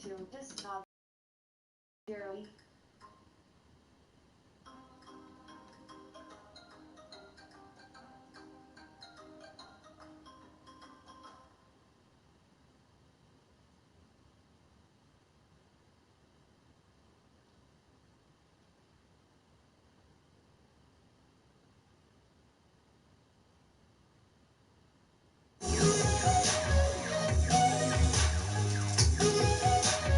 to this novel dearly.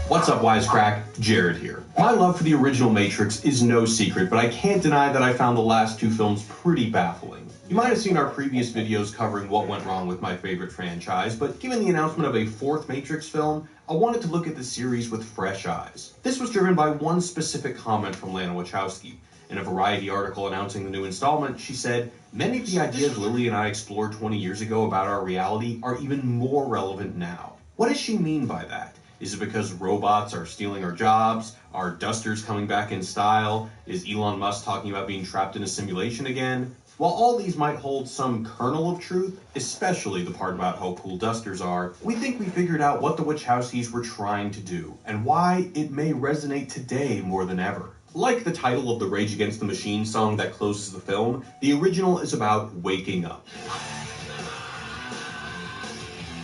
What's up, Wisecrack? Jared here. My love for the original Matrix is no secret, but I can't deny that I found the last two films pretty baffling. You might have seen our previous videos covering what went wrong with my favorite franchise, but given the announcement of a fourth Matrix film, I wanted to look at the series with fresh eyes. This was driven by one specific comment from Lana Wachowski. In a Variety article announcing the new installment, she said, "Many of the ideas Lily and I explored 20 years ago about our reality are even more relevant now." What does she mean by that? Is it because robots are stealing our jobs? Are dusters coming back in style? Is Elon Musk talking about being trapped in a simulation again? While all these might hold some kernel of truth, especially the part about how cool dusters are, we think we figured out what the Wachowskis were trying to do, and why it may resonate today more than ever. Like the title of the Rage Against the Machine song that closes the film, the original is about waking up.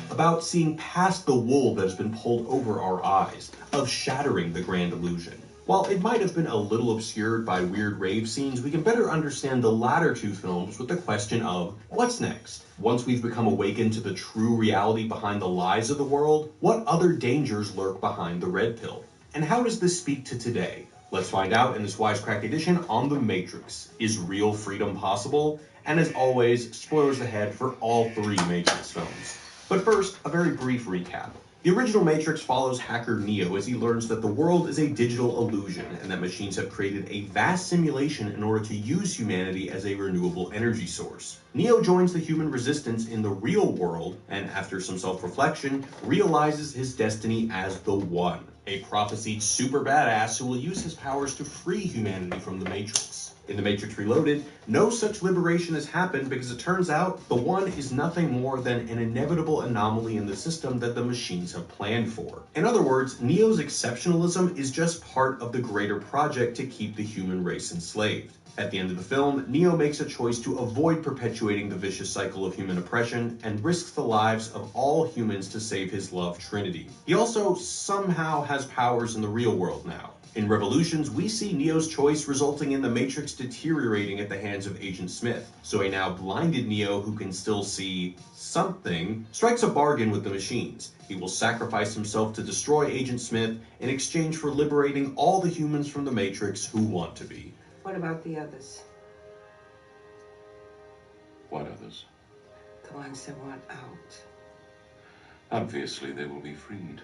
About seeing past the wool that has been pulled over our eyes, of shattering the grand illusion. While it might have been a little obscured by weird rave scenes, we can better understand the latter two films with the question of, what's next? Once we've become awakened to the true reality behind the lies of the world, what other dangers lurk behind the red pill? And how does this speak to today? Let's find out in this Wisecrack edition on The Matrix. Is real freedom possible? And as always, spoilers ahead for all three Matrix films. But first, a very brief recap. The original Matrix follows hacker Neo as he learns that the world is a digital illusion and that machines have created a vast simulation in order to use humanity as a renewable energy source. Neo joins the human resistance in the real world and, after some self-reflection, realizes his destiny as the One, a prophesied super badass who will use his powers to free humanity from the Matrix. In The Matrix Reloaded, no such liberation has happened because it turns out the One is nothing more than an inevitable anomaly in the system that the machines have planned for. In other words, Neo's exceptionalism is just part of the greater project to keep the human race enslaved. At the end of the film, Neo makes a choice to avoid perpetuating the vicious cycle of human oppression and risks the lives of all humans to save his love Trinity. He also somehow has powers in the real world now. In Revolutions, we see Neo's choice resulting in the Matrix deteriorating at the hands of Agent Smith, so a now blinded Neo who can still see something strikes a bargain with the machines. He will sacrifice himself to destroy Agent Smith in exchange for liberating all the humans from the Matrix who want to be. What about the others? What others? The ones that want out. Obviously, they will be freed.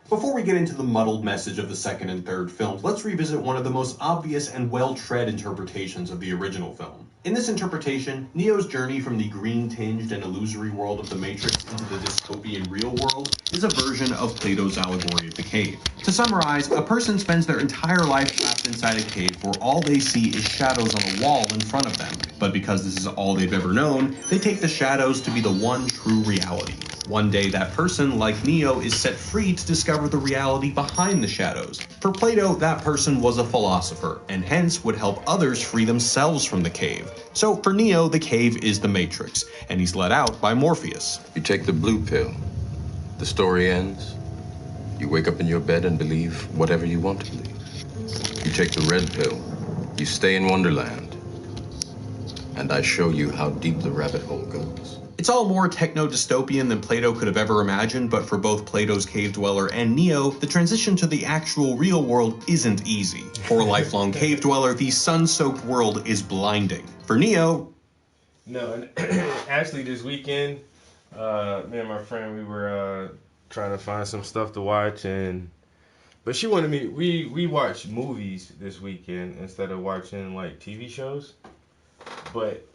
Before we get into the muddled message of the second and third films, let's revisit one of the most obvious and well-tread interpretations of the original film. In this interpretation, Neo's journey from the green-tinged and illusory world of the Matrix into the dystopian real world is a version of Plato's allegory of the cave. To summarize, a person spends their entire life trapped inside a cave where all they see is shadows on a wall in front of them. But because this is all they've ever known, they take the shadows to be the one true reality. One day, that person, like Neo, is set free to discover the reality behind the shadows. For Plato, that person was a philosopher, and hence would help others free themselves from the cave. So for Neo, the cave is the Matrix, and he's let out by Morpheus. You take the blue pill. The story ends. You wake up in your bed and believe whatever you want to believe. You take the red pill. You stay in Wonderland. And I show you how deep the rabbit hole goes. It's all more techno-dystopian than Plato could have ever imagined, but for both Plato's cave dweller and Neo, the transition to the actual real world isn't easy. For a lifelong cave dweller, the sun-soaked world is blinding. For Neo... No, and actually this weekend, me and my friend, we were trying to find some stuff to watch, but she wanted me, we watched movies this weekend instead of watching like TV shows, but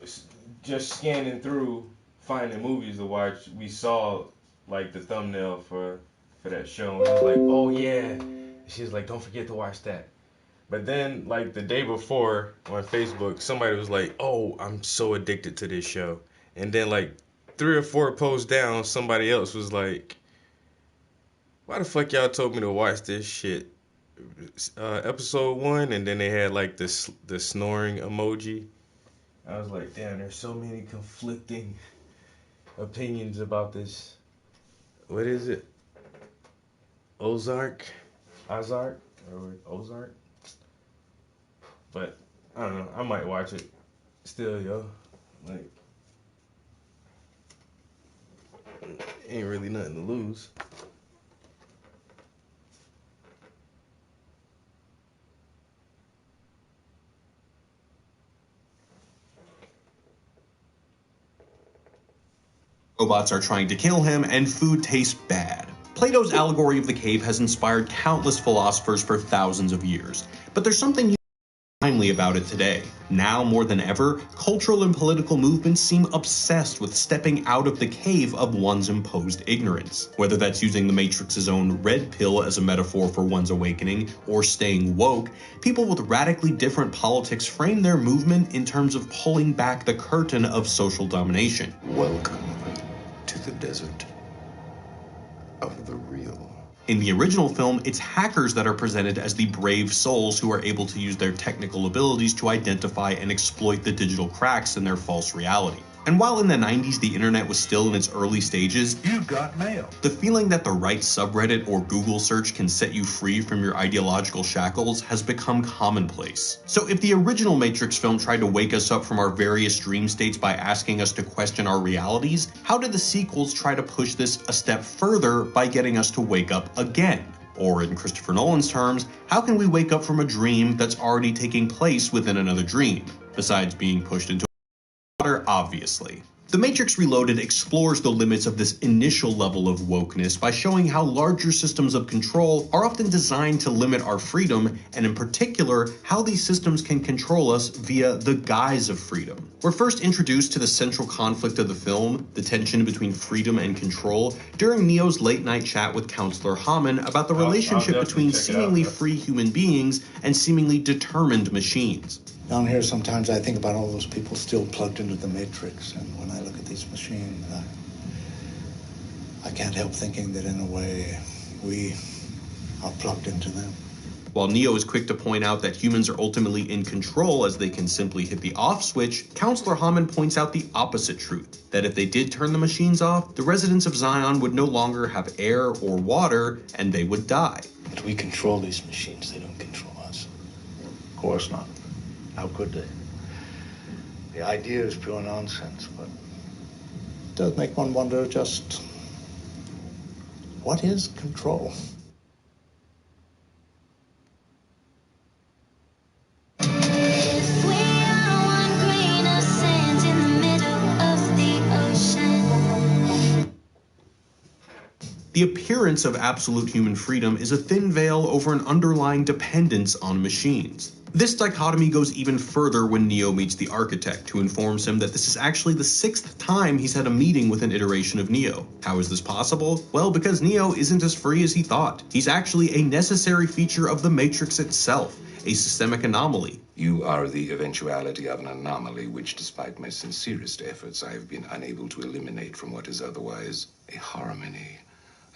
just scanning through finding movies to watch, we saw like the thumbnail for that show, and I was like, oh yeah. She was like, don't forget to watch that. But then like the day before on Facebook, somebody was like, oh, I'm so addicted to this show. And then like 3 or 4 posts down, somebody else was like, Why the fuck y'all told me to watch this shit? Episode 1, and then they had like this the snoring emoji. I was like, damn, there's so many conflicting opinions about this. What is it? Ozark? Or Ozark? But I don't know. I might watch it still, yo. Like, ain't really nothing to lose. Robots are trying to kill him, and food tastes bad. Plato's allegory of the cave has inspired countless philosophers for thousands of years, but there's something timely about it today. Now more than ever, cultural and political movements seem obsessed with stepping out of the cave of one's imposed ignorance. Whether that's using the Matrix's own red pill as a metaphor for one's awakening, or staying woke, people with radically different politics frame their movement in terms of pulling back the curtain of social domination. Welcome to the desert of the real. In the original film, it's hackers that are presented as the brave souls who are able to use their technical abilities to identify and exploit the digital cracks in their false reality. And while in the 90s the internet was still in its early stages, You got mail. the feeling that the right subreddit or Google search can set you free from your ideological shackles has become commonplace. So if the original Matrix film tried to wake us up from our various dream states by asking us to question our realities, how did the sequels try to push this a step further by getting us to wake up again? Or in Christopher Nolan's terms, how can we wake up from a dream that's already taking place within another dream, besides being pushed into water, obviously. The Matrix Reloaded explores the limits of this initial level of wokeness by showing how larger systems of control are often designed to limit our freedom, and in particular, how these systems can control us via the guise of freedom. We're first introduced to the central conflict of the film, the tension between freedom and control, during Neo's late-night chat with Counselor Hammond about the relationship between seemingly free human beings and seemingly determined machines. Down here, sometimes I think about all those people still plugged into the Matrix, and when I look at these machines, I can't help thinking that in a way, we are plugged into them. While Neo is quick to point out that humans are ultimately in control as they can simply hit the off switch, Counselor Hammond points out the opposite truth, that if they did turn the machines off, the residents of Zion would no longer have air or water, and they would die. But we control these machines, they don't control us. Of course not. How could they? The idea is pure nonsense, but it does make one wonder just what is control? The appearance of absolute human freedom is a thin veil over an underlying dependence on machines. This dichotomy goes even further when Neo meets the architect, who informs him that this is actually the 6th time he's had a meeting with an iteration of Neo. How is this possible? Well, because Neo isn't as free as he thought. He's actually a necessary feature of the Matrix itself, a systemic anomaly. You are the eventuality of an anomaly which, despite my sincerest efforts, I have been unable to eliminate from what is otherwise a harmony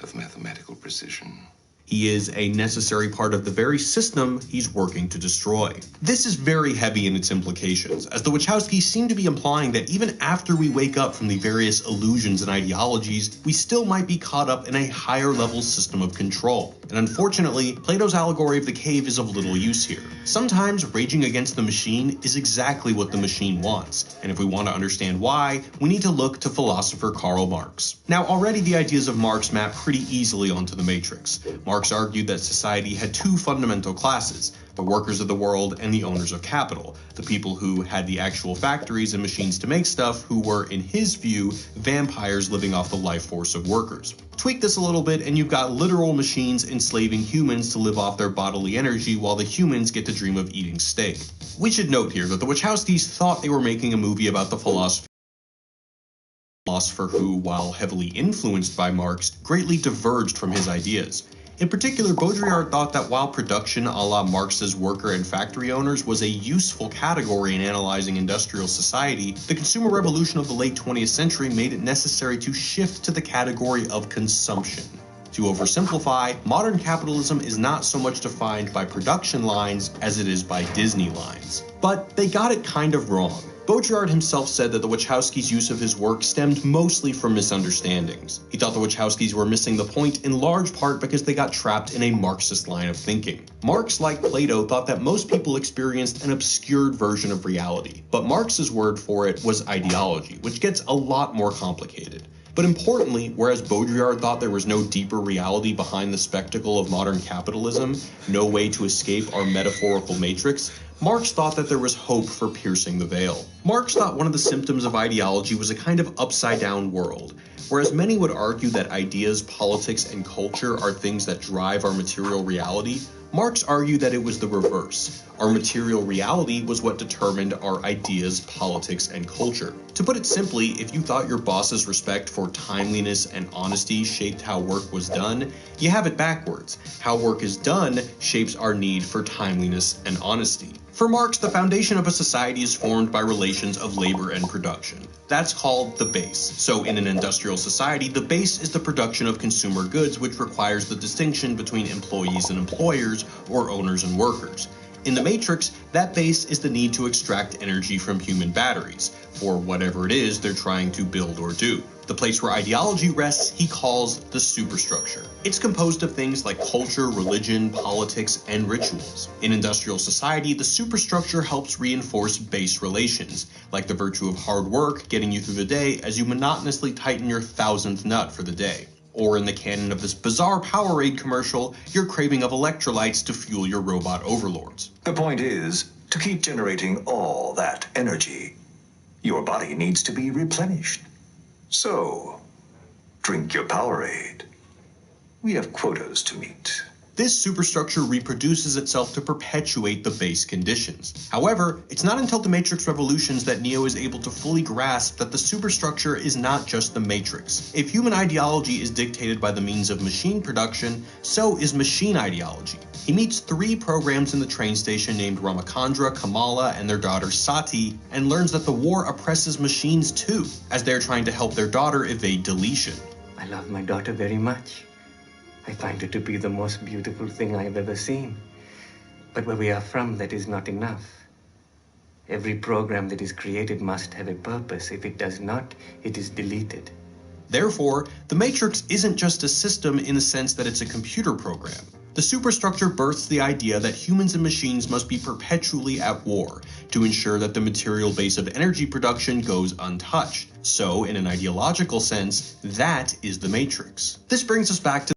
of mathematical precision. He is a necessary part of the very system he's working to destroy. This is very heavy in its implications, as the Wachowskis seem to be implying that even after we wake up from the various illusions and ideologies, we still might be caught up in a higher level system of control. And unfortunately, Plato's allegory of the cave is of little use here. Sometimes raging against the machine is exactly what the machine wants, and if we want to understand why, we need to look to philosopher Karl Marx. Now, already the ideas of Marx map pretty easily onto the Matrix. Marx argued that society had two fundamental classes, the workers of the world and the owners of capital, the people who had the actual factories and machines to make stuff, who were, in his view, vampires living off the life force of workers. Tweak this a little bit and you've got literal machines enslaving humans to live off their bodily energy while the humans get to dream of eating steak. We should note here that the Wachowskis thought they were making a movie about the philosopher who, while heavily influenced by Marx, greatly diverged from his ideas. In particular, Baudrillard thought that while production a la Marx's worker and factory owners was a useful category in analyzing industrial society, the consumer revolution of the late 20th century made it necessary to shift to the category of consumption. To oversimplify, modern capitalism is not so much defined by production lines as it is by Disney lines. But they got it kind of wrong. Baudrillard himself said that the Wachowskis' use of his work stemmed mostly from misunderstandings. He thought the Wachowskis were missing the point in large part because they got trapped in a Marxist line of thinking. Marx, like Plato, thought that most people experienced an obscured version of reality, but Marx's word for it was ideology, which gets a lot more complicated. But importantly, whereas Baudrillard thought there was no deeper reality behind the spectacle of modern capitalism, no way to escape our metaphorical matrix, Marx thought that there was hope for piercing the veil. Marx thought one of the symptoms of ideology was a kind of upside-down world. Whereas many would argue that ideas, politics, and culture are things that drive our material reality, Marx argued that it was the reverse. Our material reality was what determined our ideas, politics, and culture. To put it simply, if you thought your boss's respect for timeliness and honesty shaped how work was done, you have it backwards. How work is done shapes our need for timeliness and honesty. For Marx, the foundation of a society is formed by relations of labor and production. That's called the base. So in an industrial society, the base is the production of consumer goods, which requires the distinction between employees and employers, or owners and workers. In the Matrix, that base is the need to extract energy from human batteries, for whatever it is they're trying to build or do. The place where ideology rests, he calls the superstructure. It's composed of things like culture, religion, politics, and rituals. In industrial society, the superstructure helps reinforce base relations, like the virtue of hard work getting you through the day as you monotonously tighten your 1000th nut for the day. Or in the canon of this bizarre Powerade commercial, your craving of electrolytes to fuel your robot overlords. The point is, to keep generating all that energy, your body needs to be replenished. So, drink your Powerade. We have quotas to meet. This superstructure reproduces itself to perpetuate the base conditions. However, it's not until the Matrix Revolutions that Neo is able to fully grasp that the superstructure is not just the Matrix. If human ideology is dictated by the means of machine production, so is machine ideology. He meets 3 programs in the train station named Ramachandra, Kamala, and their daughter Sati, and learns that the war oppresses machines too, as they're trying to help their daughter evade deletion. I love my daughter very much. I find her to be the most beautiful thing I have ever seen. But where we are from, that is not enough. Every program that is created must have a purpose. If it does not, it is deleted. Therefore, the Matrix isn't just a system in the sense that it's a computer program. The superstructure births the idea that humans and machines must be perpetually at war to ensure that the material base of energy production goes untouched. So, in an ideological sense, that is the Matrix. This brings us back to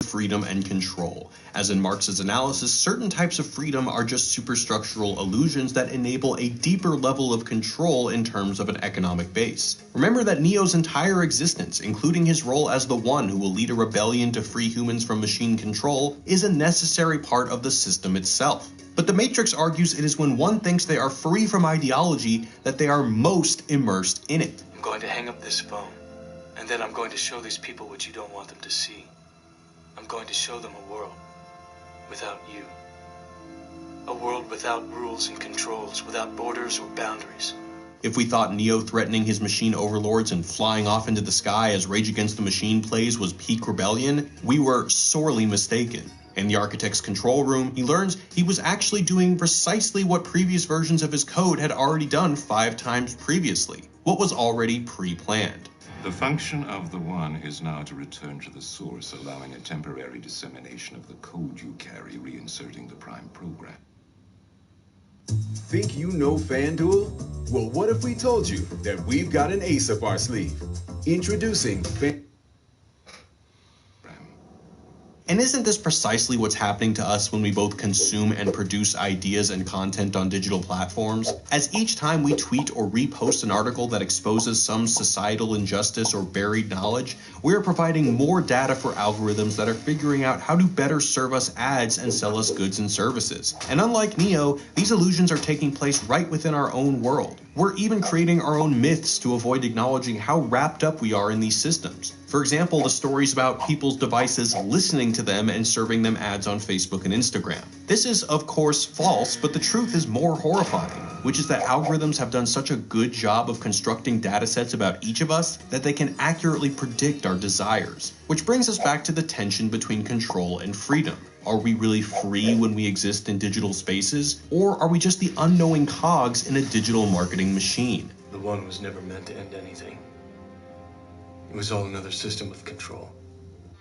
freedom and control. As in Marx's analysis, certain types of freedom are just superstructural illusions that enable a deeper level of control in terms of an economic base. Remember that Neo's entire existence, including his role as the one who will lead a rebellion to free humans from machine control, is a necessary part of the system itself. But the Matrix argues it is when one thinks they are free from ideology that they are most immersed in it. I'm going to hang up this phone, and then I'm going to show these people what you don't want them to see. I'm going to show them a world without you. A world without rules and controls, without borders or boundaries. If we thought Neo threatening his machine overlords and flying off into the sky as Rage Against the Machine plays was peak rebellion, we were sorely mistaken. In the architect's control room, he learns he was actually doing precisely what previous versions of his code had already done 5 times previously, what was already pre-planned. The function of the One is now to return to the source, allowing a temporary dissemination of the code you carry, reinserting the prime program. Think you know FanDuel? Well, what if we told you that we've got an ace up our sleeve? Introducing And isn't this precisely what's happening to us when we both consume and produce ideas and content on digital platforms? As each time we tweet or repost an article that exposes some societal injustice or buried knowledge, we are providing more data for algorithms that are figuring out how to better serve us ads and sell us goods and services. And unlike Neo, these illusions are taking place right within our own world. We're even creating our own myths to avoid acknowledging how wrapped up we are in these systems. For example, the stories about people's devices listening to them and serving them ads on Facebook and Instagram. This is, of course, false, but the truth is more horrifying. which is that algorithms have done such a good job of constructing datasets about each of us that they can accurately predict our desires. Which brings us back to the tension between control and freedom. Are we really free when we exist in digital spaces, or are we just the unknowing cogs in a digital marketing machine? The one was never meant to end anything. It was all another system of control.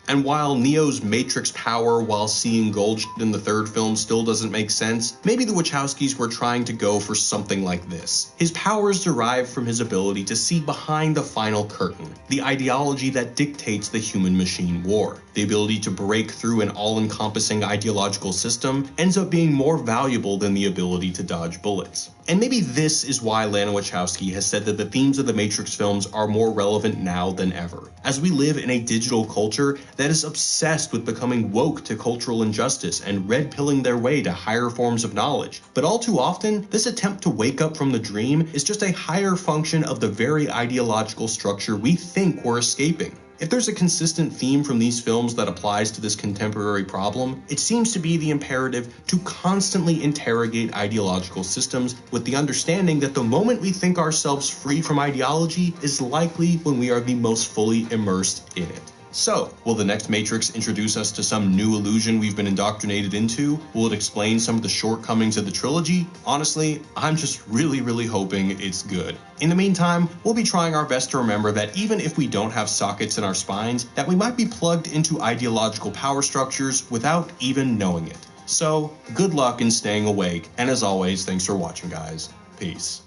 And while Neo's Matrix power while seeing gold in the third film still doesn't make sense, maybe the Wachowskis were trying to go for something like this. His powers derive from his ability to see behind the final curtain, the ideology that dictates the human-machine war. The ability to break through an all-encompassing ideological system ends up being more valuable than the ability to dodge bullets. And maybe this is why Lana Wachowski has said that the themes of the Matrix films are more relevant now than ever. As we live in a digital culture that is obsessed with becoming woke to cultural injustice and red-pilling their way to higher forms of knowledge. But all too often, this attempt to wake up from the dream is just a higher function of the very ideological structure we think we're escaping. If there's a consistent theme from these films that applies to this contemporary problem, it seems to be the imperative to constantly interrogate ideological systems with the understanding that the moment we think ourselves free from ideology is likely when we are the most fully immersed in it. So, will the next Matrix introduce us to some new illusion we've been indoctrinated into? Will it explain some of the shortcomings of the trilogy? Honestly, I'm just really hoping it's good. In the meantime, we'll be trying our best to remember that even if we don't have sockets in our spines, that we might be plugged into ideological power structures without even knowing it. So, good luck in staying awake, and as always, thanks for watching, guys. Peace.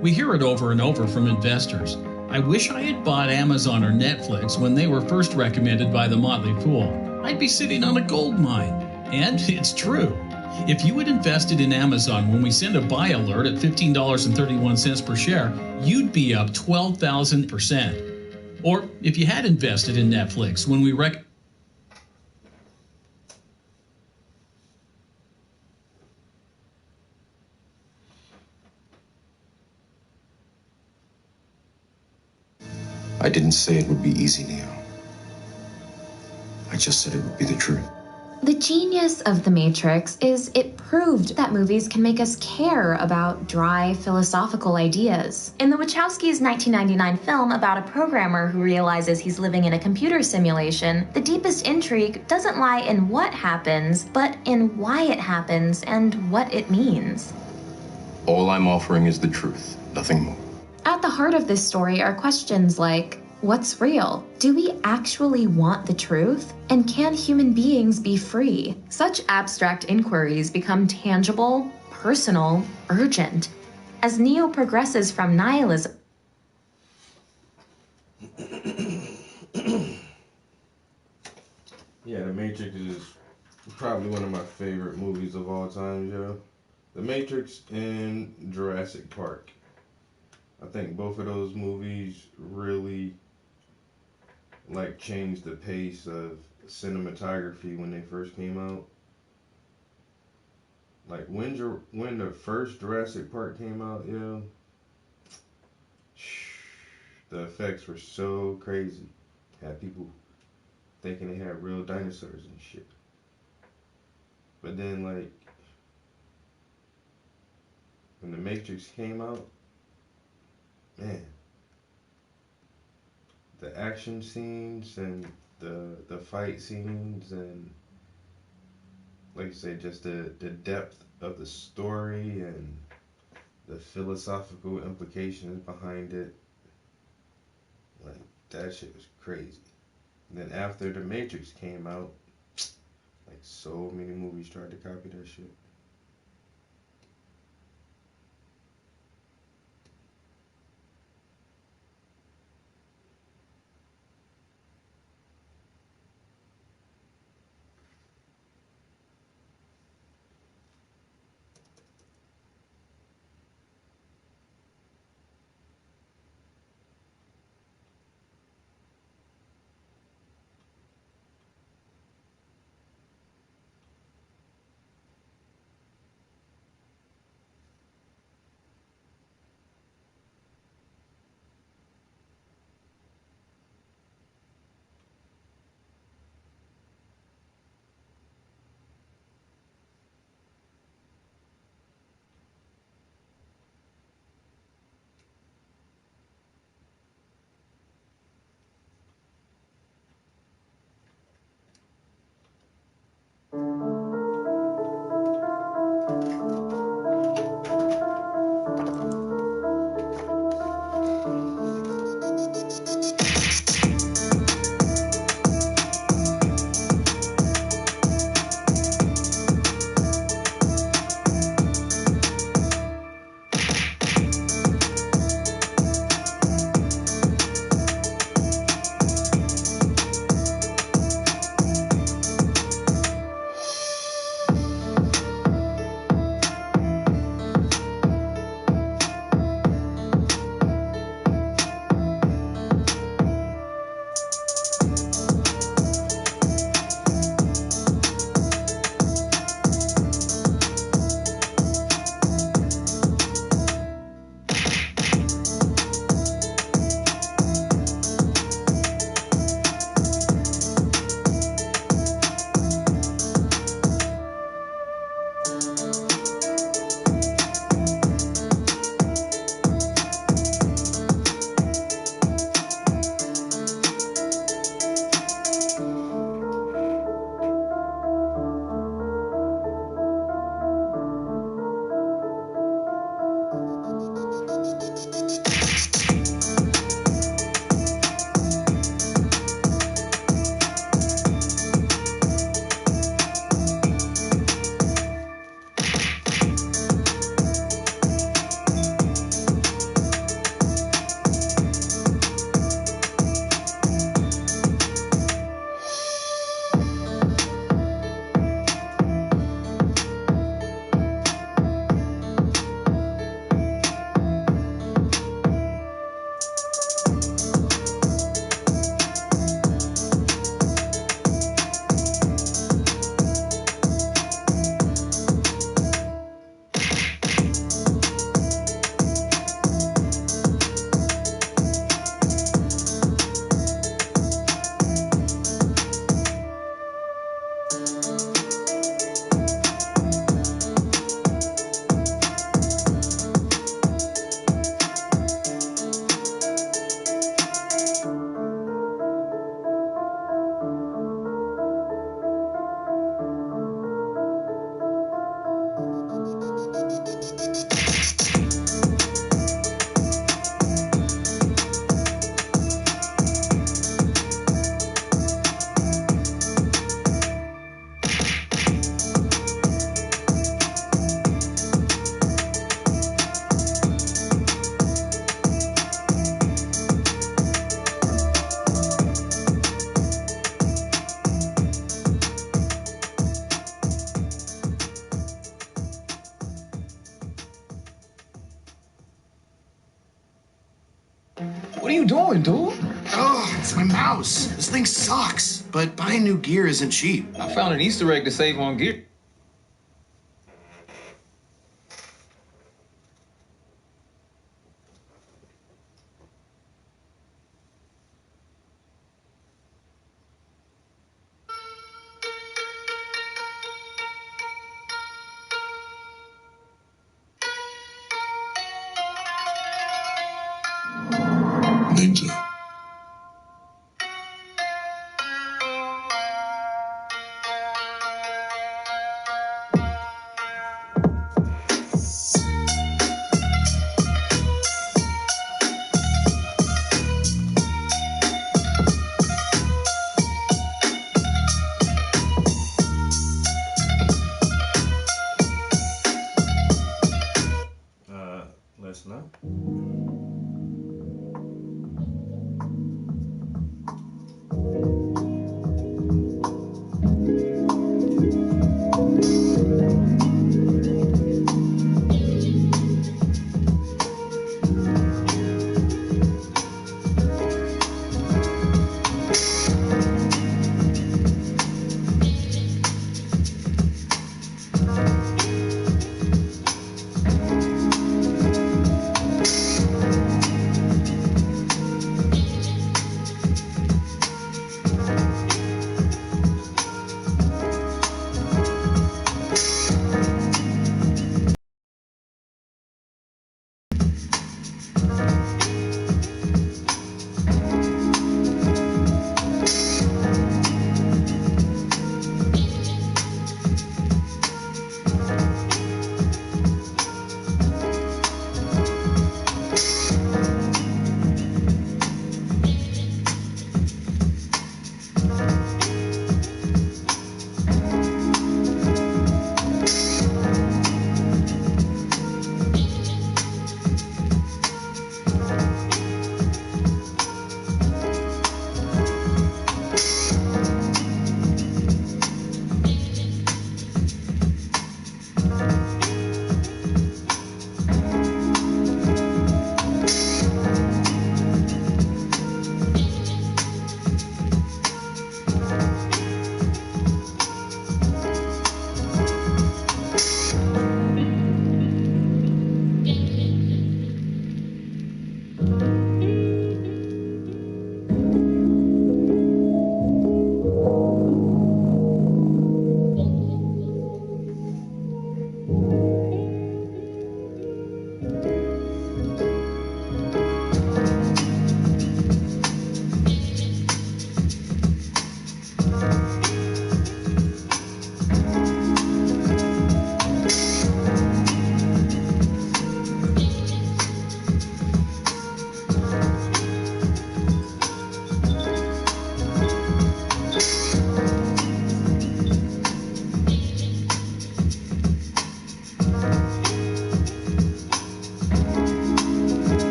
We hear it over and over from investors. I wish I had bought Amazon or Netflix when they were first recommended by the Motley Fool. I'd be sitting on a gold mine. And it's true. If you had invested in Amazon when we sent a buy alert at $15.31 per share, you'd be up 12,000%. Or if you had invested in Netflix when we I didn't say it would be easy, Neo. I just said it would be the truth. The genius of The Matrix is it proved that movies can make us care about dry, philosophical ideas. In the Wachowskis' 1999 film about a programmer who realizes he's living in a computer simulation, the deepest intrigue doesn't lie in what happens, but in why it happens and what it means. All I'm offering is the truth, nothing more. At the heart of this story are questions like, what's real? Do we actually want the truth? And can human beings be free? Such abstract inquiries become tangible, personal, urgent. As Neo progresses from nihilism. Yeah, The Matrix is probably one of my favorite movies of all time, yo. The Matrix and Jurassic Park. I think both of those movies really changed the pace of cinematography when they first came out. When the first Jurassic Park came out, yo, the effects were so crazy. Had people thinking they had real dinosaurs and shit. But then when The Matrix came out, man, the action scenes and the fight scenes and, like you say, just the depth of the story and the philosophical implications behind it, that shit was crazy. And then after The Matrix came out, so many movies tried to copy that shit. What are you doing, dude? Oh, it's my mouse. This thing sucks. But buying new gear isn't cheap. I found an Easter egg to save on gear. Ninja. Listen up.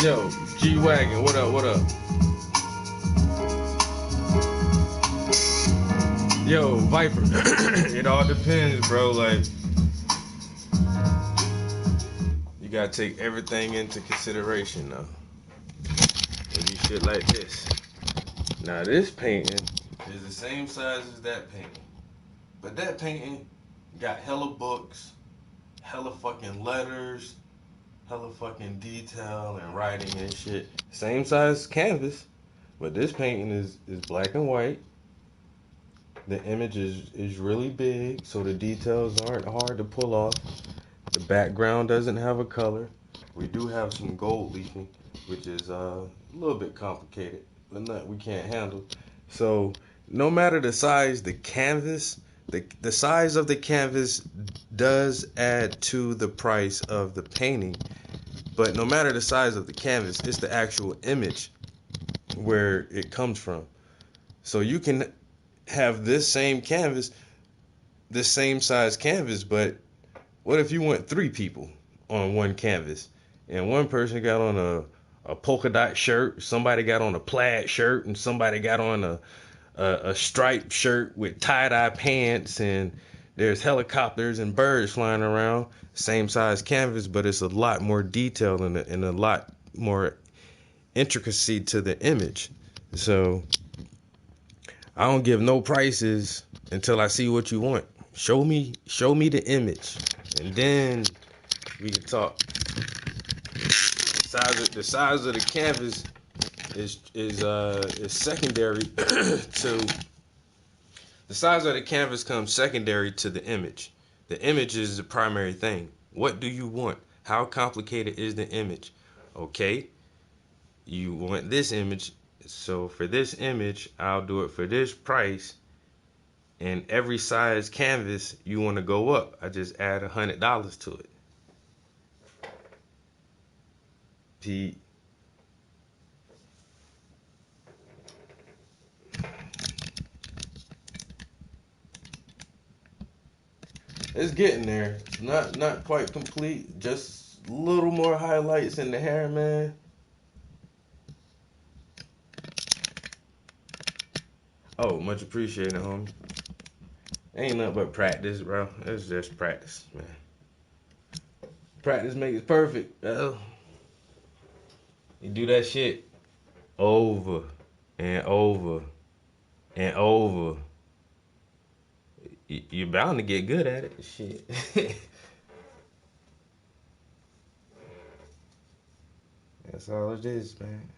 Yo, G-Wagon, what up, what up? Yo, Viper, it all depends, bro, like, you gotta take everything into consideration, though. Maybe shit like this. Now, this painting is the same size as that painting, but that painting got hella books, hella fucking letters, hella fucking detail and writing and shit. Same size canvas, but this painting is black and white. The image is really big, so the details aren't hard to pull off. The background doesn't have a color. We do have some gold leafing, which is a little bit complicated, but not we can't handle. So no matter the size, the canvas, the size of the canvas does add to the price of the painting. But no matter the size of the canvas, it's the actual image where it comes from. So you can have this same canvas, this same size canvas, but what if you want 3 people on one canvas? And one person got on a polka dot shirt, somebody got on a plaid shirt, and somebody got on a striped shirt with tie-dye pants, and there's helicopters and birds flying around. Same size canvas, but it's a lot more detail and a lot more intricacy to the image. So I don't give no prices until I see what you want. Show me the image, and then we can talk. The size of the canvas is secondary to the size of the canvas comes secondary to the image. The image is the primary thing. What do you want? How complicated is the image? Okay, you want this image, so for this image, I'll do it for this price. And every size canvas you want to go up, I just add $100 to it. Pete. It's getting there. Not quite complete. Just a little more highlights in the hair, man. Oh, much appreciated, homie. Ain't nothing but practice, bro. It's just practice, man. Practice makes perfect, bro. You do that shit over and over and over. You're bound to get good at it. Shit. That's all it is, man.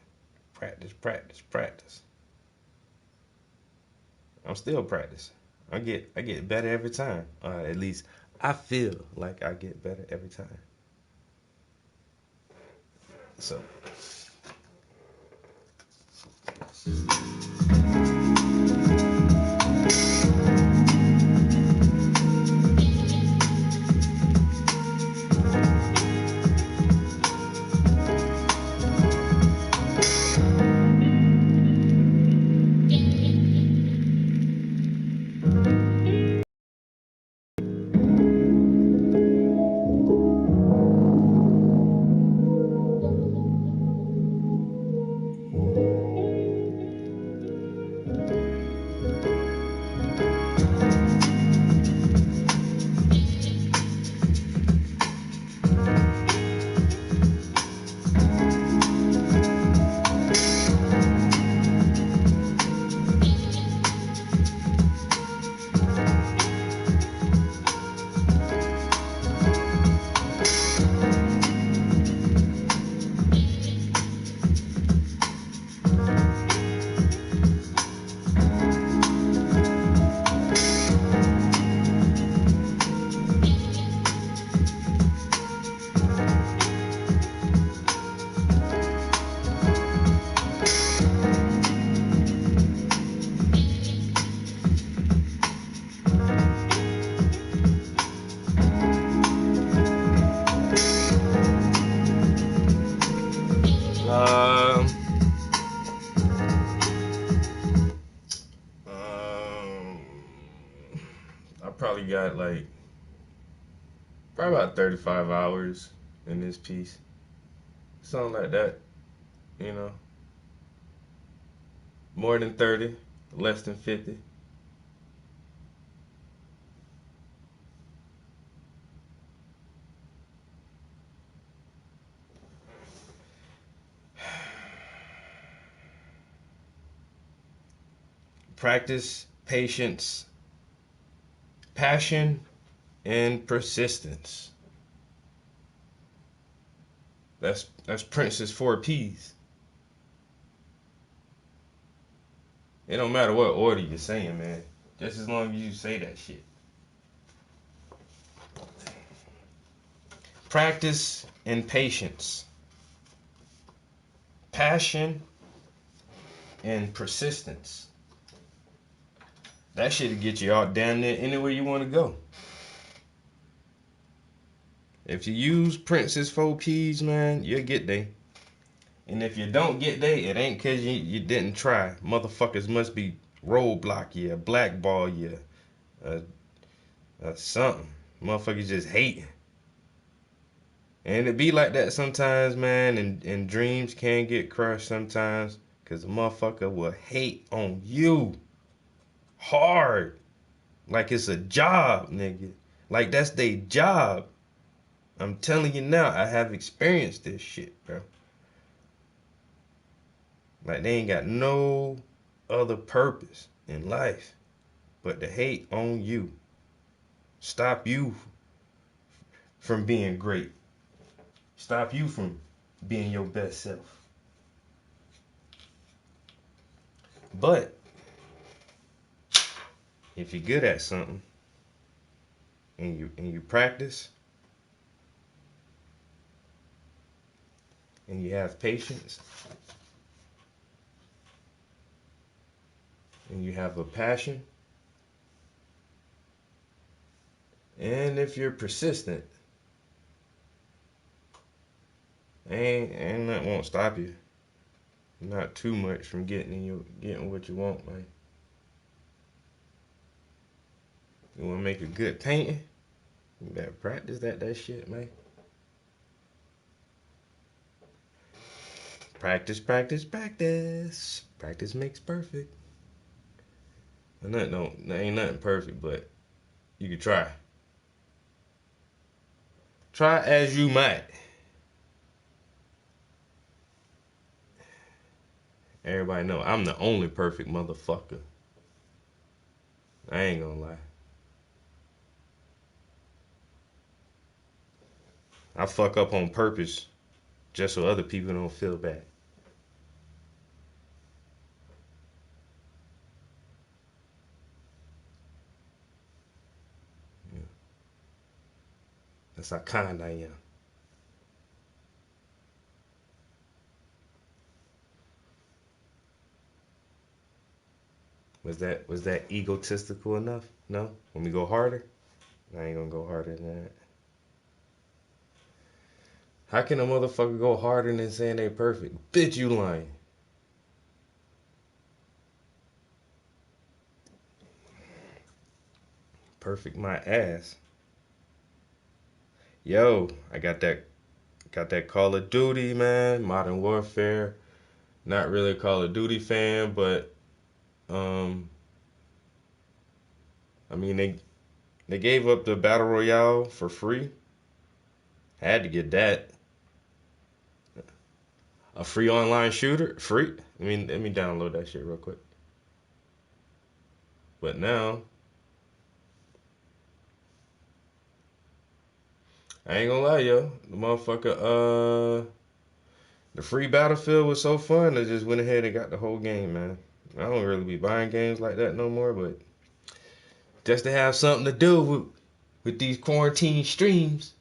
Practice, practice, practice. I'm still practicing. I get better every time. At least I feel like I get better every time. So. Probably got like probably about 35 hours in this piece, something like that, you know. More than 30, less than 50. Practice, patience, passion, and persistence. That's Prince's 4 P's. It don't matter what order you're saying, man. Just as long as you say that shit. Practice and patience. Passion and persistence. That shit'll get you out damn near anywhere you want to go. If you use Prince's 4 P's, man, you'll get there. And if you don't get there, it ain't because you didn't try. Motherfuckers must be roadblock you, blackball you, something. Motherfuckers just hating. And it be like that sometimes, man, and dreams can get crushed sometimes, because a motherfucker will hate on you hard. Like it's a job, nigga. Like that's their job. I'm telling you now, I have experienced this shit, bro. Like they ain't got no other purpose in life but to hate on you. Stop you from being great. Stop you from being your best self. But if you're good at something and you practice and you have patience and you have a passion, and if you're persistent, ain't nothing won't stop you. Not too much from getting what you want, man. You wanna make a good painting? You better practice that shit, man. Practice, practice, practice. Practice makes perfect. And there ain't nothing perfect, but you can try. Try as you might. Everybody know I'm the only perfect motherfucker. I ain't gonna lie. I fuck up on purpose just so other people don't feel bad. Yeah. That's how kind I am. Was that egotistical enough? No? When we go harder? I ain't gonna go harder than that. How can a motherfucker go harder than saying they perfect? Bitch, you lying. Perfect my ass. Yo, I got that Call of Duty, man. Modern Warfare. Not really a Call of Duty fan, but I mean they gave up the Battle Royale for free. Had to get that. A free online shooter? Free? I mean, let me download that shit real quick. But now, I ain't gonna lie, yo. The motherfucker, the free Battlefield was so fun, I just went ahead and got the whole game, man. I don't really be buying games like that no more, but just to have something to do with these quarantine streams,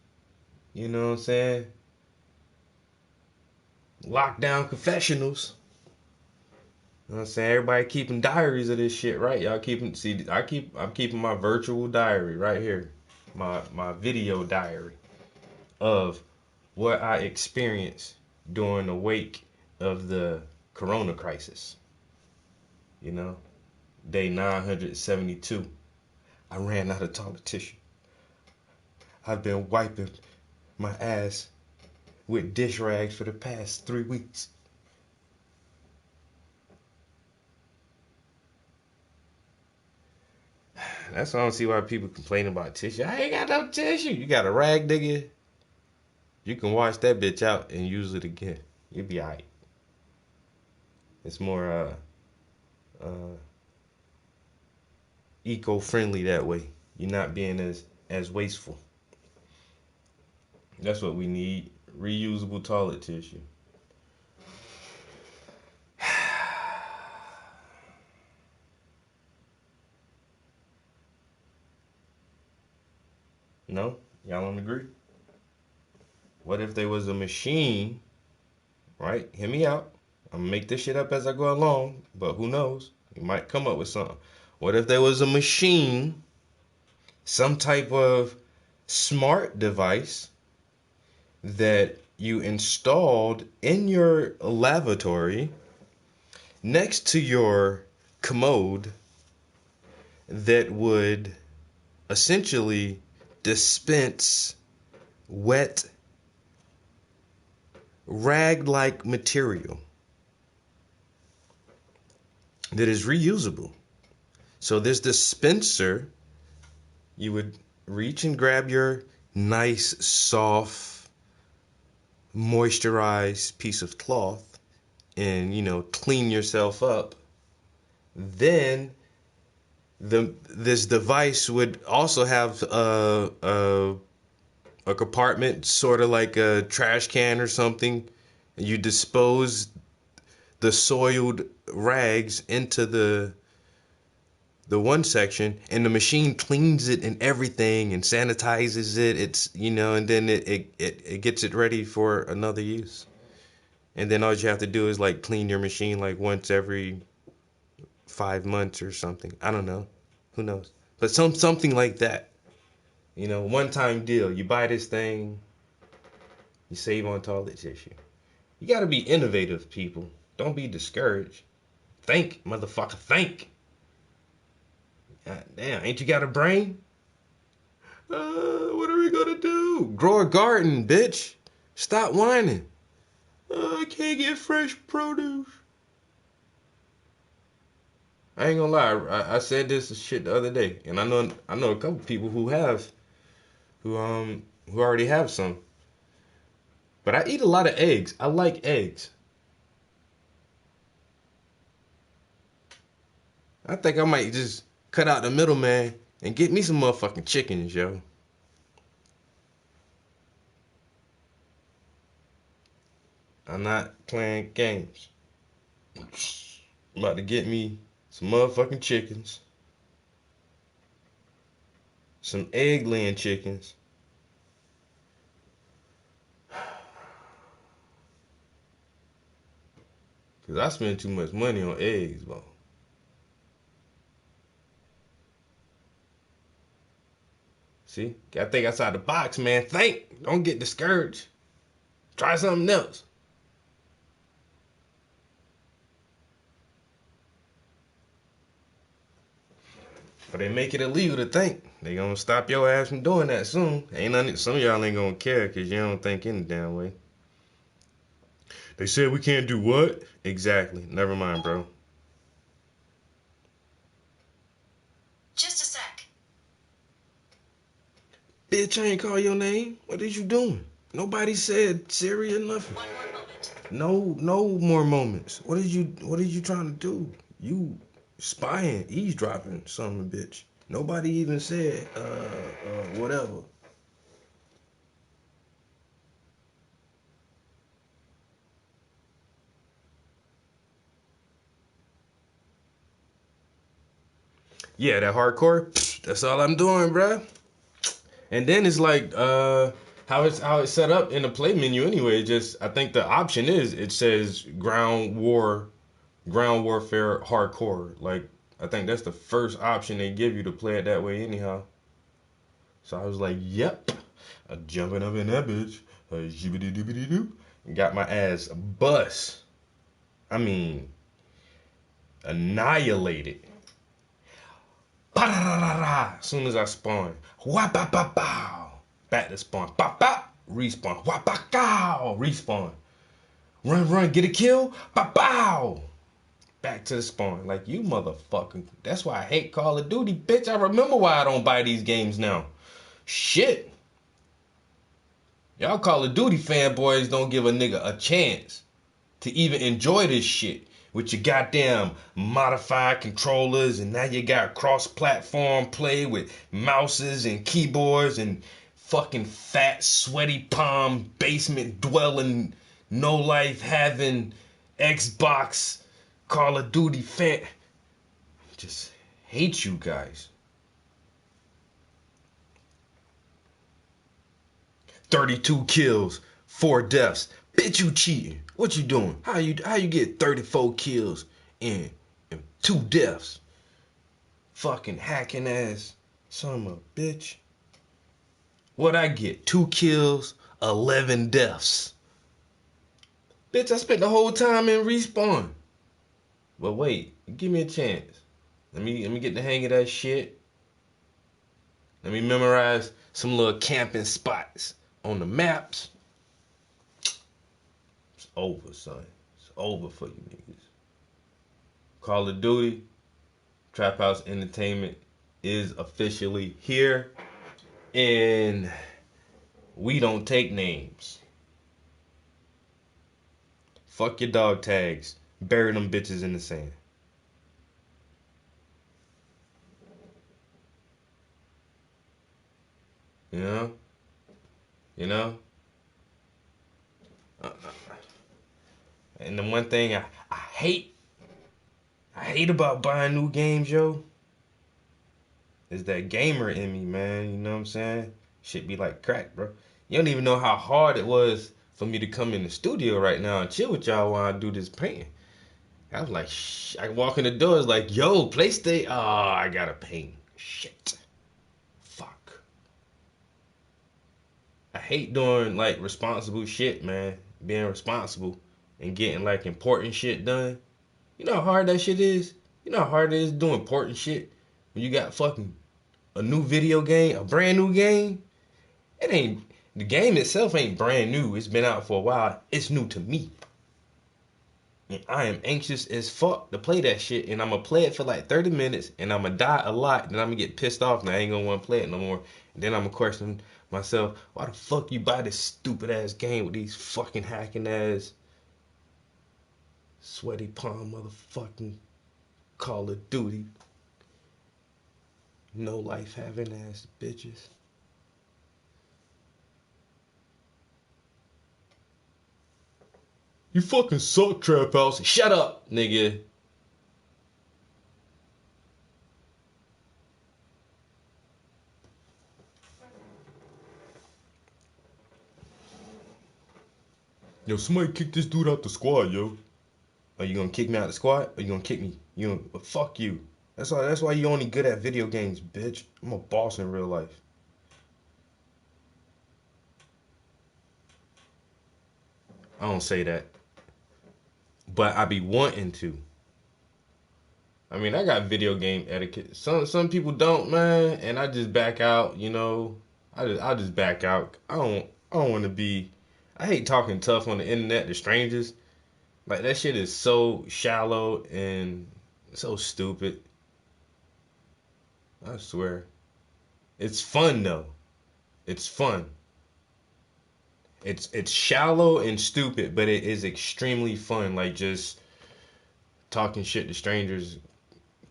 you know what I'm saying? Lockdown confessionals. You know what I'm saying? Everybody keeping diaries of this shit, right? Y'all keeping, see, I'm keeping my virtual diary right here. My video diary of what I experienced during the wake of the corona crisis. You know? Day 972. I ran out of toilet tissue. I've been wiping my ass with dish rags for the past 3 weeks. That's why I don't see why people complain about tissue. I ain't got no tissue. You got a rag, nigga. You can wash that bitch out and use it again. You'll be alright. It's more eco-friendly that way. You're not being as wasteful. That's what we need. Reusable toilet tissue. No? Y'all don't agree? What if there was a machine, right? Hear me out. I'm gonna make this shit up as I go along, but who knows? You might come up with something. What if there was a machine, some type of smart device that you installed in your lavatory next to your commode that would essentially dispense wet rag-like material that is reusable. So this dispenser, you would reach and grab your nice, soft, moisturized piece of cloth and, clean yourself up. Then this device would also have a compartment, sort of like a trash can or something. You dispose the soiled rags into the one section, and the machine cleans it and everything and sanitizes it. It's, and then it gets it ready for another use. And then all you have to do is like clean your machine like once every 5 months or something. I don't know. Who knows? But something like that. One-time deal. You buy this thing, you save on toilet tissue. You got to be innovative, people. Don't be discouraged. Think, motherfucker, think. God damn, ain't you got a brain? What are we gonna do? Grow a garden, bitch. Stop whining. I can't get fresh produce. I ain't gonna lie. I said this shit the other day, and I know a couple people who already have some. But I eat a lot of eggs. I like eggs. I think I might just cut out the middleman and get me some motherfucking chickens, yo. I'm not playing games. I'm about to get me some motherfucking chickens. Some egg-laying chickens. Because I spend too much money on eggs, bro. See? Gotta think outside the box, man. Think. Don't get discouraged. Try something else. But they make it illegal to think. They gonna stop your ass from doing that soon. Ain't nothing. Some of y'all ain't gonna care because you don't think any damn way. They said we can't do what? Exactly. Never mind, bro. Just a sec. Bitch, I ain't call your name. What is you doing? Nobody said Siri or nothing. One more moment. No more moments. What are you trying to do? You spying, eavesdropping, son of a bitch. Nobody even said whatever. Yeah, that hardcore, that's all I'm doing, bruh. And then it's like how it's set up in the play menu anyway. Just I think the option is it says ground warfare hardcore. Like I think that's the first option they give you to play it that way anyhow. So I was like, yep, I'm jumping up in that bitch, and got my ass bust. I mean, annihilated. As soon as I spawn, wha-ba-ba-bow, back to spawn, bop-bop, respawn, wha-ba-cow, respawn, run, get a kill, ba-bow, back to the spawn. Like, you motherfucker. That's why I hate Call of Duty, bitch. I remember why I don't buy these games now. Shit. Y'all Call of Duty fanboys don't give a nigga a chance to even enjoy this shit. With your goddamn modified controllers, and now you got cross-platform play with mouses and keyboards and fucking fat, sweaty palm, basement-dwelling, no-life having Xbox Call of Duty fan. Just hate you guys. 32 kills, 4 deaths. Bitch, you cheating. What you doing? How you get 34 kills and 2 deaths? Fucking hacking ass son of a bitch. What'd I get? 2 kills, 11 deaths. Bitch, I spent the whole time in respawn. But wait, give me a chance. Let me get the hang of that shit. Let me memorize some little camping spots on the maps. It's over, son. It's over for you niggas. Call of Duty, Trap House Entertainment is officially here. And we don't take names. Fuck your dog tags. Bury them bitches in the sand. You know? You know? And the one thing I hate about buying new games, yo, is that gamer in me, man. You know what I'm saying? Shit be like crack, bro. You don't even know how hard it was for me to come in the studio right now and chill with y'all while I do this painting. I was like, I walk in the door, it's like, yo, PlayStation. Oh, I gotta paint. Shit. Fuck. I hate doing like responsible shit, man. Being responsible and getting like important shit done. You know how hard that shit is? You know how hard it is doing important shit when you got fucking a new video game, a brand new game? It ain't, the game itself ain't brand new. It's been out for a while. It's new to me. And I am anxious as fuck to play that shit. And I'm gonna play it for like 30 minutes. And I'm gonna die a lot. Then I'm gonna get pissed off. And I ain't gonna want to play it no more. And then I'm gonna question myself, why the fuck you buy this stupid ass game with these fucking hacking ass sweaty palm motherfucking Call of Duty no life having ass bitches. You fucking suck, Trap House. Shut up, nigga. Yo, somebody kick this dude out the squad, yo. Are you gonna kick me out the squad? Or you gonna kick me? Fuck you. That's why you only good at video games, bitch. I'm a boss in real life. I don't say that. But I be wanting to. I mean, I got video game etiquette. Some people don't, man, and I just back out, you know. I just back out. I don't want to be. I hate talking tough on the internet to strangers. Like that shit is so shallow and so stupid. I swear. It's fun though. It's fun. It's shallow and stupid, but it is extremely fun. Like just talking shit to strangers,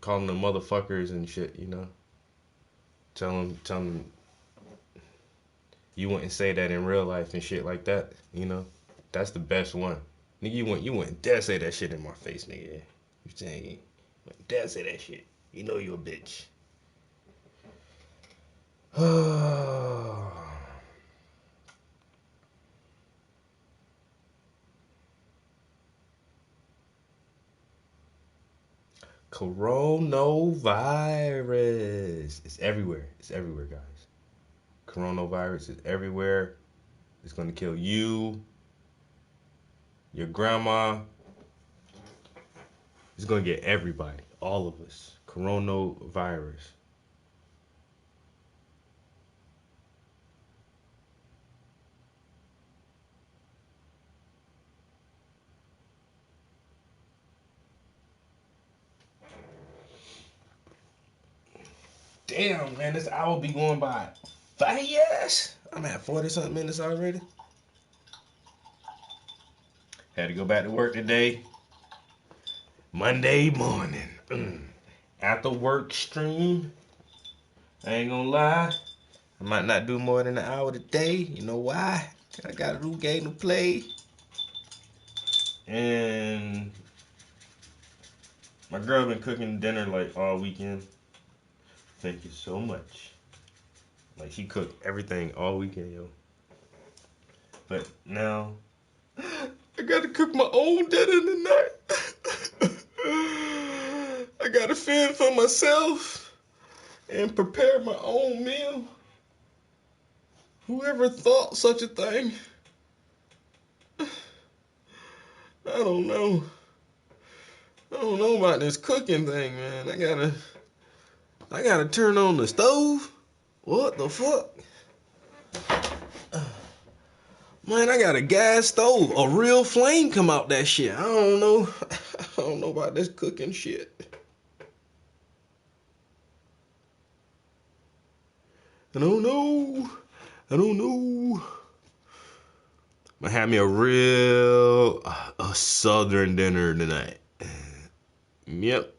calling them motherfuckers and shit, you know. Tell them you wouldn't say that in real life and shit like that, you know. That's the best one. Nigga, you wouldn't dare say that shit in my face, nigga. You saying you wouldn't dare say that shit. You know you a bitch. Coronavirus. It's everywhere. It's everywhere, guys. Coronavirus is everywhere. It's gonna kill you, your grandma. It's gonna get everybody, all of us. Coronavirus. Damn, man, this hour be going by fast. I'm at 40-something minutes already. Had to go back to work today. Monday morning. After work stream. I ain't gonna lie. I might not do more than an hour today. You know why? I got a new game to play. And my girl been cooking dinner like all weekend. Thank you so much. Like she cooked everything all weekend, yo. But now I gotta cook my own dinner tonight. I gotta fend for myself and prepare my own meal. Whoever thought such a thing? I don't know. I don't know about this cooking thing, man. I gotta turn on the stove. What the fuck? Man, I got a gas stove. A real flame come out that shit. I don't know. I don't know about this cooking shit. I don't know. Might have me a southern dinner tonight. Yep.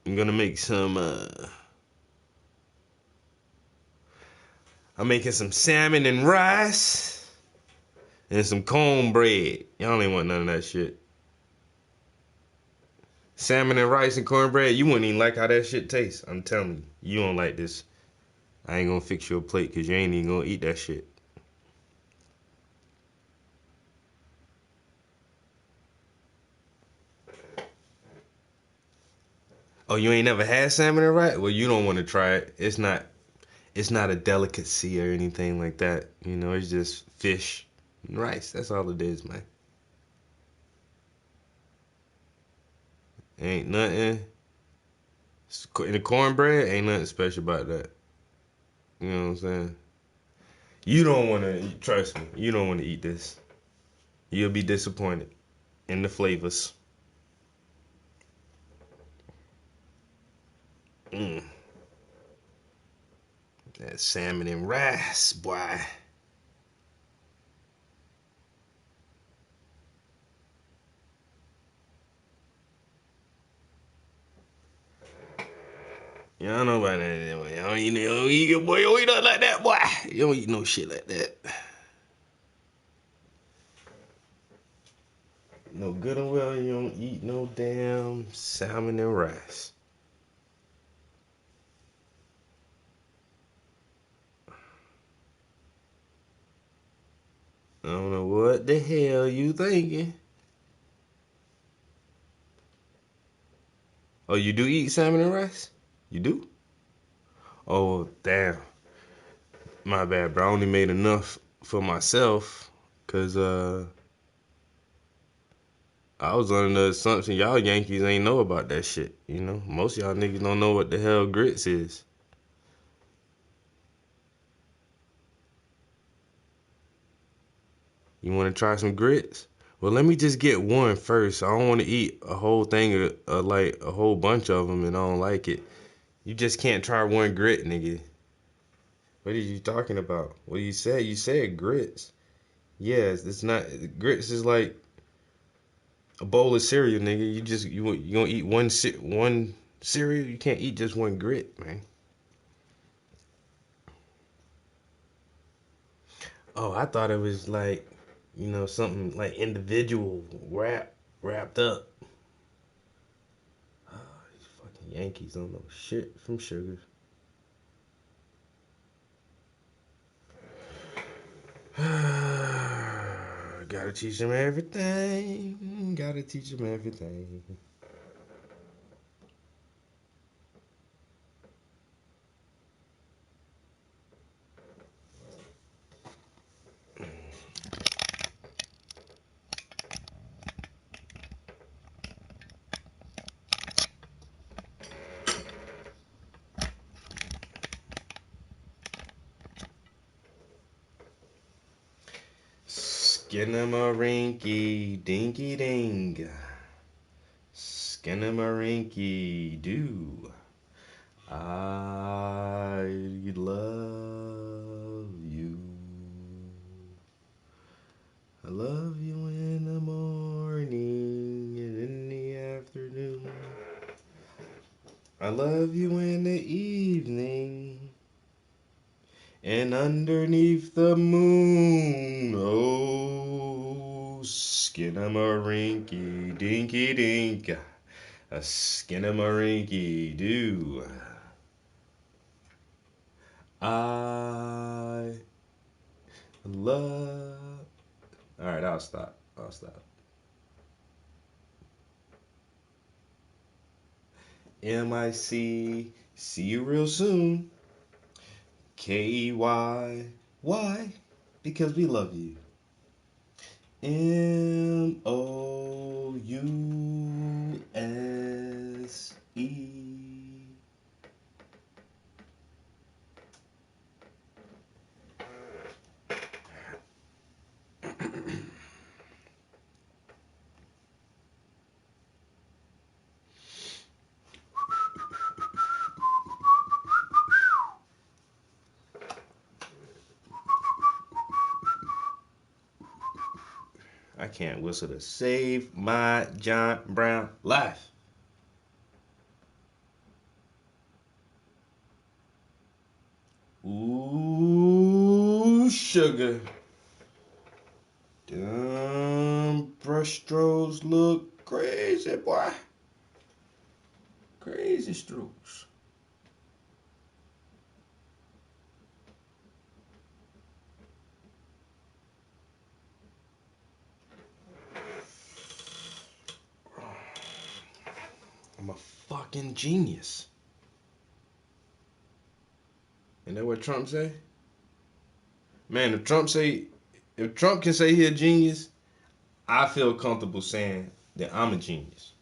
I'm gonna make I'm making some salmon and rice and some cornbread. Y'all ain't want none of that shit. Salmon and rice and cornbread, you wouldn't even like how that shit tastes. I'm telling you, you don't like this. I ain't gonna fix you a plate because you ain't even gonna eat that shit. Oh, you ain't never had salmon and rice? Well, you don't want to try it. It's not a delicacy or anything like that. You know, it's just fish and rice. That's all it is, man. Ain't nothing. In the cornbread, ain't nothing special about that. You know what I'm saying? You don't want to, trust me, you don't want to eat this. You'll be disappointed in the flavors. That salmon and rice, boy. Y'all know about that anyway. Y'all don't eat, boy. You don't eat nothing like that, boy. You don't eat no shit like that. No good and well, you don't eat no damn salmon and rice. I don't know what the hell you thinking. Oh, you do eat salmon and rice? You do? Oh, damn. My bad, bro. I only made enough for myself because I was under the assumption y'all Yankees ain't know about that shit. You know, most of y'all niggas don't know what the hell grits is. You want to try some grits? Well, let me just get one first. I don't want to eat a whole thing of like a whole bunch of them and I don't like it. You just can't try one grit, nigga. What are you talking about? What you said? You said grits. Yes, it's not. Grits is like a bowl of cereal, nigga. You gonna eat one cereal? You can't eat just one grit, man. Oh, I thought it was like, you know, something like individual wrapped up. Oh, these fucking Yankees don't know shit from sugar. Gotta teach them everything. Gotta teach them everything. Skinnamarink, dinky ding. Skinnamarink, do. I love you. I love you in the morning and in the afternoon. I love you in the evening and underneath the moon. Oh, Skinnamarink, dinky dink. A Skinnamarink, do. I love. Alright, I'll stop. MIC, see you real soon. KEY, why? Because we love you. MOU. can't whistle to save my John Brown life. Ooh, sugar. Them brush strokes look crazy, boy. Crazy strokes. I'm a fucking genius. Isn't that what Trump say? Man, if Trump can say he a genius, I feel comfortable saying that I'm a genius.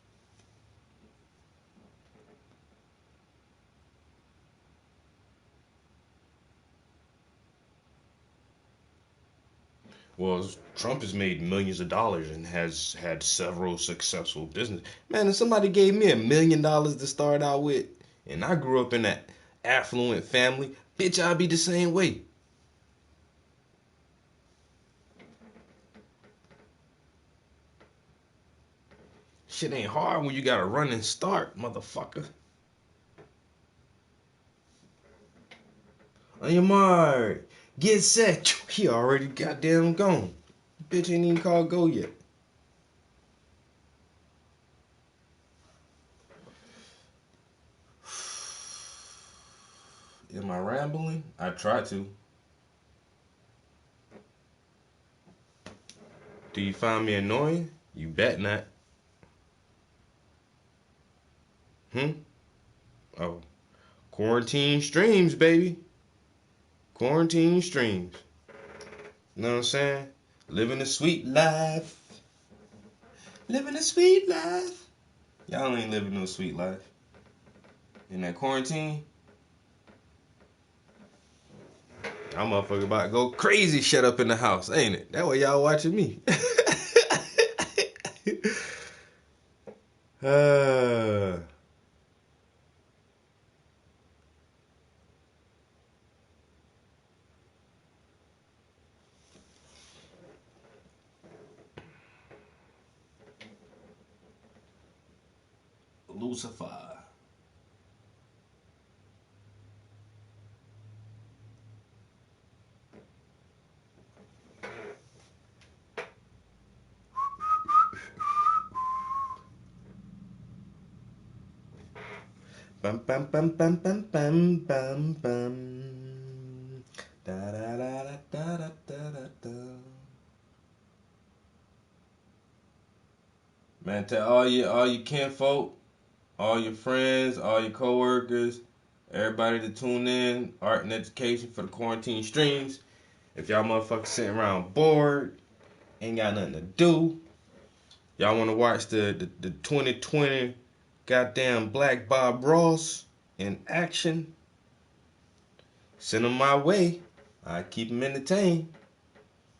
Well, Trump has made millions of dollars and has had several successful businesses. Man, if somebody gave me $1 million to start out with, and I grew up in that affluent family, bitch, I'd be the same way. Shit ain't hard when you got a running start, motherfucker. On your mark, get set. He already goddamn gone. Bitch ain't even called go yet. Am I rambling? I try to. Do you find me annoying? You bet not. Oh. Quarantine streams, baby. Quarantine streams. You know what I'm saying? Living a sweet life. Living a sweet life. Y'all ain't living no sweet life. In that quarantine, I'm motherfucker about to go crazy shut up in the house, ain't it? That way y'all watching me. Lucifer. Bum bum bum bum bum bum bum bum. Da da da da da da da da. Man, tell all your kinfolk, all your friends, all your coworkers, everybody to tune in, art and education for the quarantine streams. If y'all motherfuckers sitting around bored, ain't got nothing to do, y'all want to watch the 2020 goddamn Black Bob Ross in action, send them my way. I keep them entertained.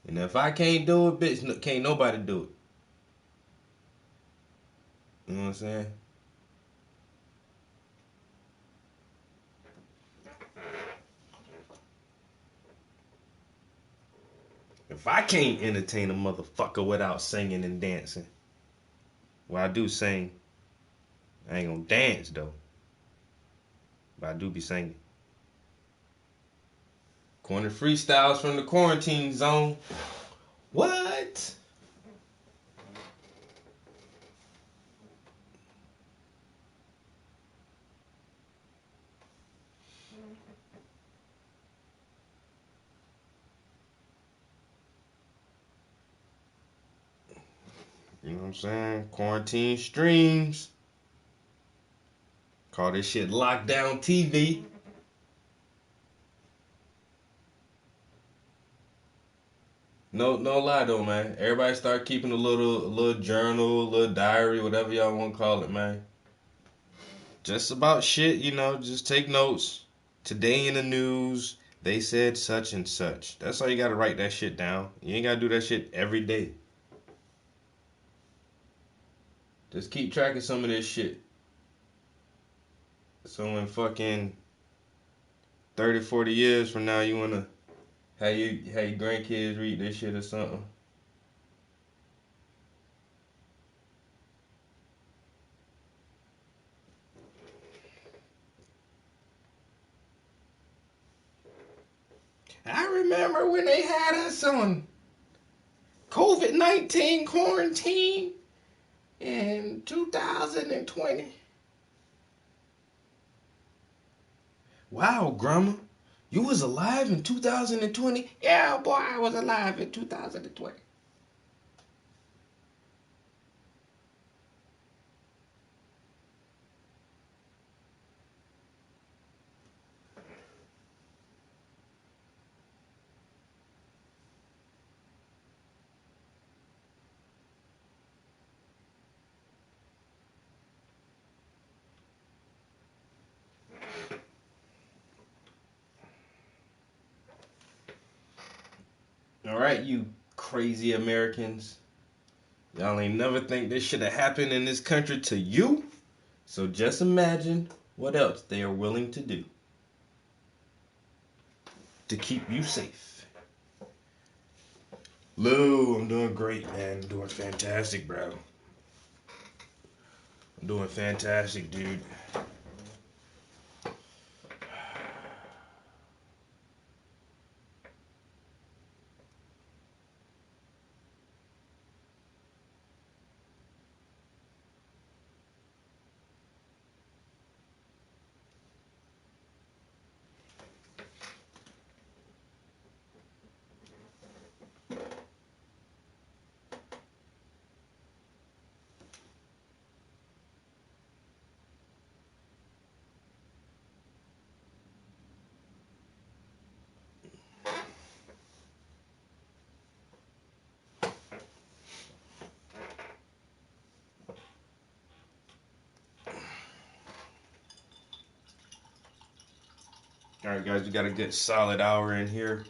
And if I can't do it, bitch, can't nobody do it. You know what I'm saying? If I can't entertain a motherfucker without singing and dancing, well, I do sing. I ain't gonna dance though, but I do be singing. Corner freestyles from the quarantine zone. What? You know what I'm saying? Quarantine streams. Call this shit lockdown TV. No lie though, man. Everybody start keeping a little journal, a little diary, whatever y'all want to call it, man. Just about shit, you know, just take notes. Today in the news, they said such and such. That's all you gotta write that shit down. You ain't gotta do that shit every day. Just keep track of some of this shit. So in fucking 30, 40 years from now, you wanna have your grandkids read this shit or something. remember when they had us on COVID-19 quarantine in 2020? Wow, Grandma, you was alive in 2020? Yeah, boy, I was alive in 2020. All right, you crazy Americans. Y'all ain't never think this should have happened in this country to you. So just imagine what else they are willing to do to keep you safe. Lou, I'm doing great, man. I'm doing fantastic, bro. I'm doing fantastic, dude. Alright guys, we got a good solid hour in here.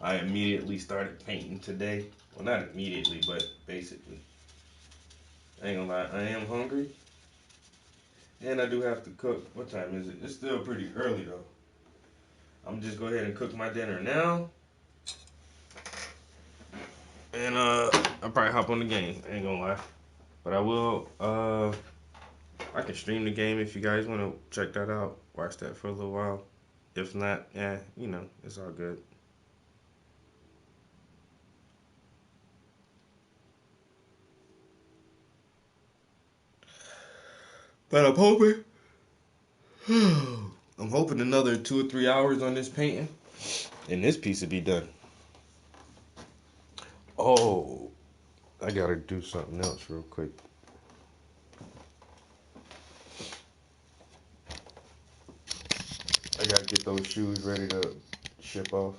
I immediately started painting today. Well, not immediately, but basically. I ain't gonna lie, I am hungry. And I do have to cook. What time is it? It's still pretty early though. I'm just go ahead and cook my dinner now. And I'll probably hop on the game. I ain't gonna lie. But I will, I can stream the game if you guys want to check that out. Watch that for a little while. If not, yeah, you know, it's all good. But I'm hoping another 2 or 3 hours on this painting, and this piece will be done. Oh, I gotta do something else real quick. I gotta get those shoes ready to ship off.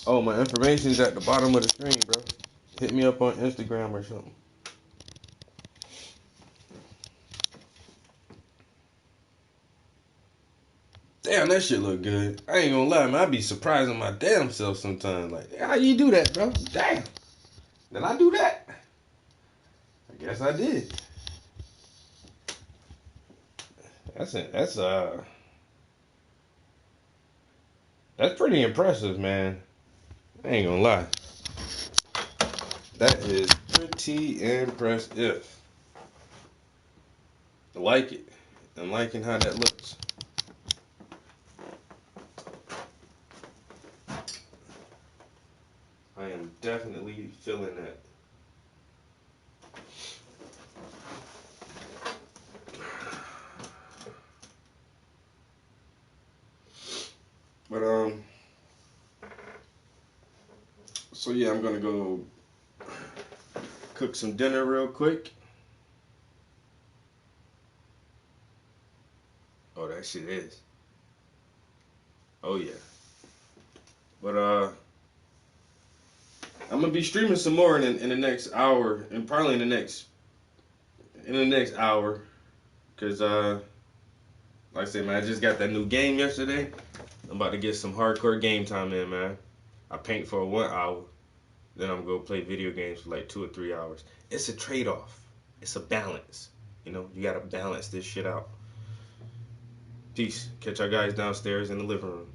Oh, my information's at the bottom of the screen, bro. Hit me up on Instagram or something. Damn, that shit look good. I ain't gonna lie, man. I be surprising my damn self sometimes. Like, how you do that, bro? Damn. Did I do that? I guess I did. That's pretty impressive, man. I ain't gonna lie. That is pretty impressive. I like it. I'm liking how that looks. I am definitely feeling that. But so yeah, I'm gonna go cook some dinner real quick. Oh, that shit is. Oh yeah. But I'm gonna be streaming some more in the next hour, and probably in the next hour, cause like I said, man, I just got that new game yesterday. I'm about to get some hardcore game time in, man. I paint for 1 hour, then I'm gonna go play video games for like 2 or 3 hours. It's a trade-off. It's a balance. You know, you gotta balance this shit out. Peace. Catch our guys downstairs in the living room.